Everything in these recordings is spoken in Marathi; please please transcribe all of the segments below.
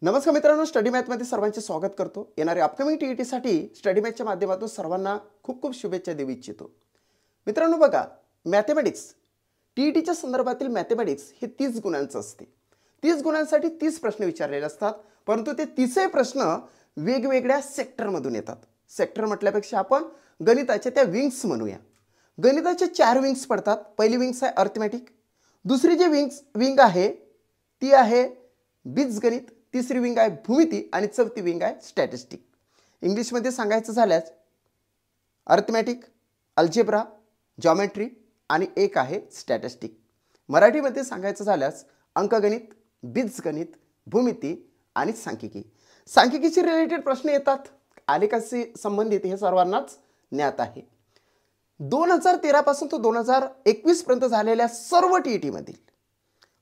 नमस्कार मित्रांनो, स्टडी मॅथमध्ये सर्वांचे स्वागत करतो. येणाऱ्या अपकमिंग टीईटीसाठी स्टडी मॅथच्या माध्यमातून सर्वांना खूप खूप शुभेच्छा देऊ इच्छितो. मित्रांनो बघा, मॅथमॅटिक्स टीईटीच्या संदर्भातील मॅथमॅटिक्स हे 30 गुणांचं असते. 30 गुणांसाठी 30 प्रश्न विचारलेले असतात, परंतु ते 30ही प्रश्न वेगवेगळ्या सेक्टरमधून येतात. सेक्टर म्हटल्यापेक्षा आपण गणिताच्या त्या विंग्स म्हणूया. गणिताचे 4 विंग्स पडतात. पहिली विंग्स आहे अर्थमॅटिक, दुसरी जी विंग आहे ती आहे बीजगणित, तिसरी विंग आहे भूमिती आणि चौथी विंग आहे स्टॅटिस्टिक. इंग्लिशमध्ये सांगायचं झाल्यास अर्थमॅटिक, अल्जेब्रा, जॉमेट्री आणि एक आहे स्टॅटिस्टिक. मराठीमध्ये सांगायचं झाल्यास अंकगणित, बीजगणित, भूमिती आणि सांख्यिकी. सांख्यिकीशी रिलेटेड प्रश्न येतात. आलेखाशी संबंधित हे सर्वांनाच ज्ञात आहे. 2013 पासून तो 2021 पर्यंत झालेल्या सर्व टीईटी मधील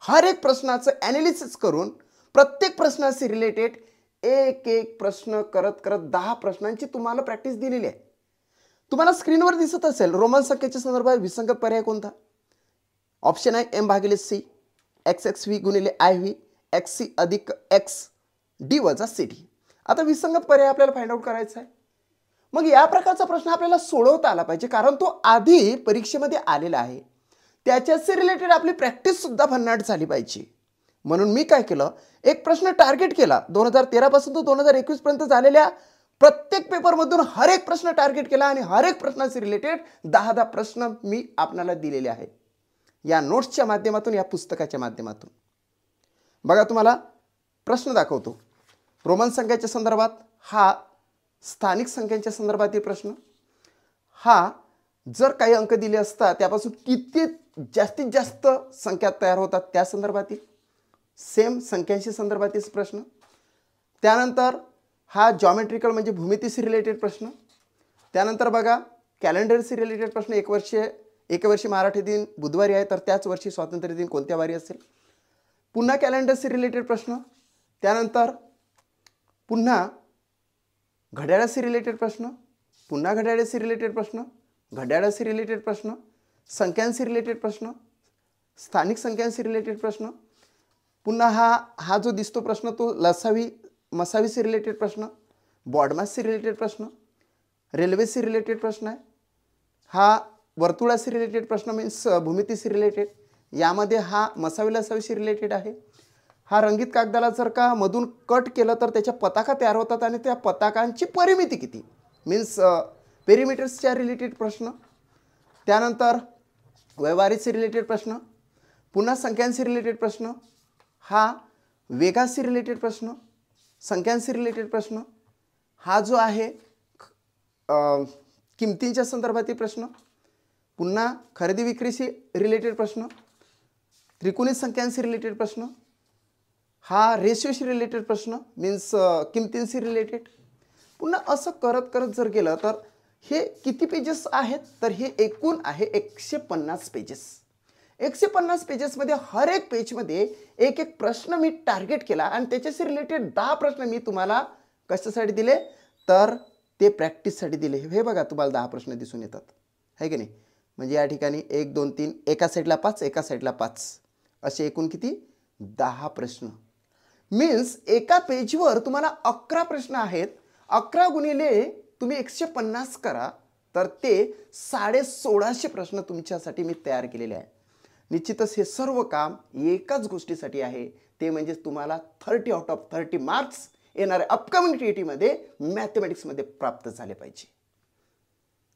हर एक प्रश्नाचं ॲनालिसिस करून प्रत्येक प्रश्नाशी रिलेटेड एक एक प्रश्न करत करत 10 प्रश्नांची तुम्हाला प्रॅक्टिस दिलेली आहे. तुम्हाला स्क्रीनवर दिसत असेल रोमन संख्येच्या संदर्भात विसंगत पर्याय कोणता? ऑप्शन आहे m/c, xxv गुणिले iv, xc अधिक x d वजा ct. आता विसंगत पर्याय आपल्याला फाइंड आउट करायचा आहे. मग या प्रकारचा प्रश्न आपल्याला सोडवता आला पाहिजे, कारण तो आधी परीक्षेमध्ये आलेला आहे. त्याच्याशी रिलेटेड आपली प्रॅक्टिस सुद्धा भन्नाट झाली पाहिजे. म्हणून मी काय केलं, एक प्रश्न टार्गेट केला. 2013 पासून तो 2021 पर्यंत झालेल्या प्रत्येक पेपरमधून हर एक प्रश्न टार्गेट केला आणि हर एक प्रश्नाशी रिलेटेड 10 प्रश्न मी आपल्याला दिलेले आहेत या नोट्सच्या माध्यमातून, या पुस्तकाच्या माध्यमातून. बघा, तुम्हाला प्रश्न दाखवतो. रोमन संख्याच्या संदर्भात हा स्थानिक संख्यांच्या संदर्भातील प्रश्न. हा जर काही अंक दिले असतात त्यापासून किती जास्तीत जास्त संख्या तयार होतात त्या संदर्भातील सेम संख्यांशी संदर्भातील प्रश्न. त्यानंतर हा जॉमेट्रिकल म्हणजे भूमितीशी रिलेटेड प्रश्न. त्यानंतर बघा कॅलेंडरशी रिलेटेड प्रश्न. एक वर्षी मराठी दिन बुधवारी आहे, तर त्याच वर्षी स्वातंत्र्य दिन कोणत्या वारी असेल? पुन्हा कॅलेंडरशी रिलेटेड प्रश्न. त्यानंतर पुन्हा घड्याळाशी रिलेटेड प्रश्न, पुन्हा घड्याळाशी रिलेटेड प्रश्न, घड्याळाशी रिलेटेड प्रश्न, संख्यांशी रिलेटेड प्रश्न, स्थानिक संख्यांशी रिलेटेड प्रश्न. पुन्हा हा जो दिसतो प्रश्न तो लसावी मसावीशी रिलेटेड प्रश्न, बॉडमासशी रिलेटेड प्रश्न, रेल्वेशी रिलेटेड प्रश्न आहे. हा वर्तुळाशी रिलेटेड प्रश्न मीन्स भूमितीशी रिलेटेड. यामध्ये हा मसावी लसावीशी रिलेटेड आहे. हा रंगीत कागदाला जर का मधून कट केलं तर त्याच्या पताका तयार होतात आणि त्या पताकांची परिमिती किती मीन्स पेरिमीटर्सच्या रिलेटेड प्रश्न. त्यानंतर व्यवहारीशी रिलेटेड प्रश्न, पुन्हा संख्यांशी रिलेटेड प्रश्न. हा वेगाशी रिलेटेड प्रश्न, संख्यांशी रिलेटेड प्रश्न. हा जो आहे किमतींच्या संदर्भातील प्रश्न. पुन्हा खरेदी विक्रीशी रिलेटेड प्रश्न, त्रिकोणी संख्यांशी रिलेटेड प्रश्न. हा रेशिओशी रिलेटेड प्रश्न मीन्स किमतींशी रिलेटेड. पुन्हा असं करत करत जर गेलं तर हे किती पेजेस आहेत, तर हे एकूण आहे 150 पेजेस. 150 पेजेसमध्ये हर एक पेजमध्ये एक एक प्रश्न मी टार्गेट केला आणि त्याच्याशी रिलेटेड 10 प्रश्न मी तुम्हाला कशासाठी दिले, तर ते प्रॅक्टिससाठी दिले. हे बघा, तुम्हाला 10 प्रश्न दिसून येतात आहे की नाही. म्हणजे या ठिकाणी 1 2 3 एका साईडला 5, एका साईडला 5 असे एकूण किती 10 प्रश्न. मीन्स एका पेजवर तुम्हाला 11 प्रश्न आहेत. 11 गुणिले तुम्ही 150 करा तर ते 1650 प्रश्न तुमच्यासाठी मी तयार केलेले आहे. निश्चितच हे सर्व काम एकाच गोष्टीसाठी आहे, ते म्हणजे तुम्हाला 30 आउट ऑफ 30 मार्क्स येणाऱ्या अपकमिंग टीईटीमध्ये मॅथमॅटिक्समध्ये प्राप्त झाले पाहिजे.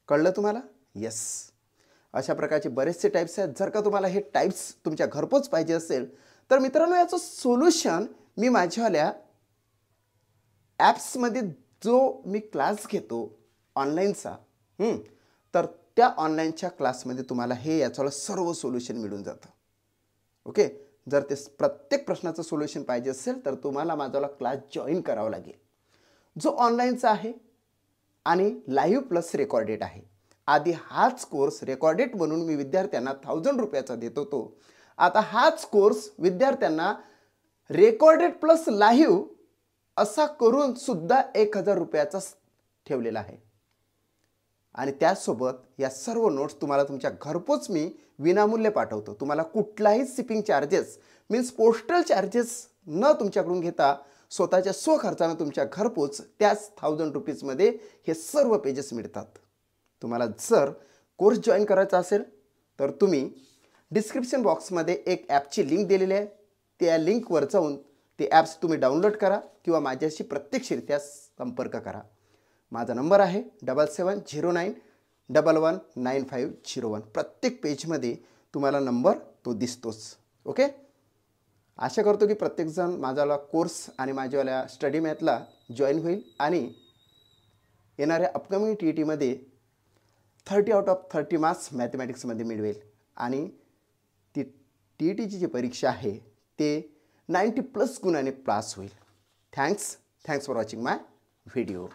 कळलं तुम्हाला? येस. अशा प्रकारचे बरेचसे टाईप्स आहेत. जर का तुम्हाला हे टाईप्स तुमच्या घरपोच पाहिजे असेल तर मित्रांनो याचं सोल्युशन मी माझ्यावाल्या ॲप्समध्ये जो मी क्लास घेतो ऑनलाईनचा, तर त्या ऑनलाईनच्या क्लासमध्ये तुम्हाला हे याचं सर्व सोल्युशन मिळून जातं. ओके. जर ते प्रत्येक प्रश्नाचं सोल्युशन पाहिजे असेल तर तुम्हाला माझा क्लास जॉईन करावा लागेल, जो ऑनलाईनचा आहे आणि लाईव्ह प्लस रेकॉर्डेड आहे. आधी हाच कोर्स रेकॉर्डेड म्हणून मी विद्यार्थ्यांना 1000 रुपयाचा देत होतो. आता हाच कोर्स विद्यार्थ्यांना रेकॉर्डेड प्लस लाईव्ह असा करून सुद्धा 1000 रुपयाचा ठेवलेला आहे. आणि त्यासोबत या सर्व नोट्स तुम्हाला तुमच्या घरपोच मी विनामूल्य पाठवतो. तुम्हाला कुठलाही shipping charges means postal charges न तुमच्याकडून घेता स्वतःच्या स्वखर्चानं तुमच्या घरपोच त्याच 1000 रुपीजमध्ये हे सर्व पेजेस मिळतात. तुम्हाला जर कोर्स जॉईन करायचा असेल तर तुम्ही डिस्क्रिप्शन बॉक्समध्ये एक ॲपची लिंक दिलेली आहे. त्या लिंकवर जाऊन ते ॲप्स तुम्ही डाउनलोड करा किंवा माझ्याशी प्रत्यक्षरित्या संपर्क करा. माझा नंबर आहे 7709119501. प्रत्येक पेजमध्ये तुम्हाला नंबर तो दिसतोच. ओके. आशा करतो की प्रत्येकजण माझावाला कोर्स आणि माझ्यावाल्या स्टडी मॅथला जॉईन होईल आणि येणाऱ्या अपकमिंग TETमध्ये 30 आउट ऑफ 30 मार्क्स मॅथमॅटिक्समध्ये मिळवेल आणि ती TETची जी परीक्षा आहे ते 90+ गुणाने पास होईल. Thanks for watching my video.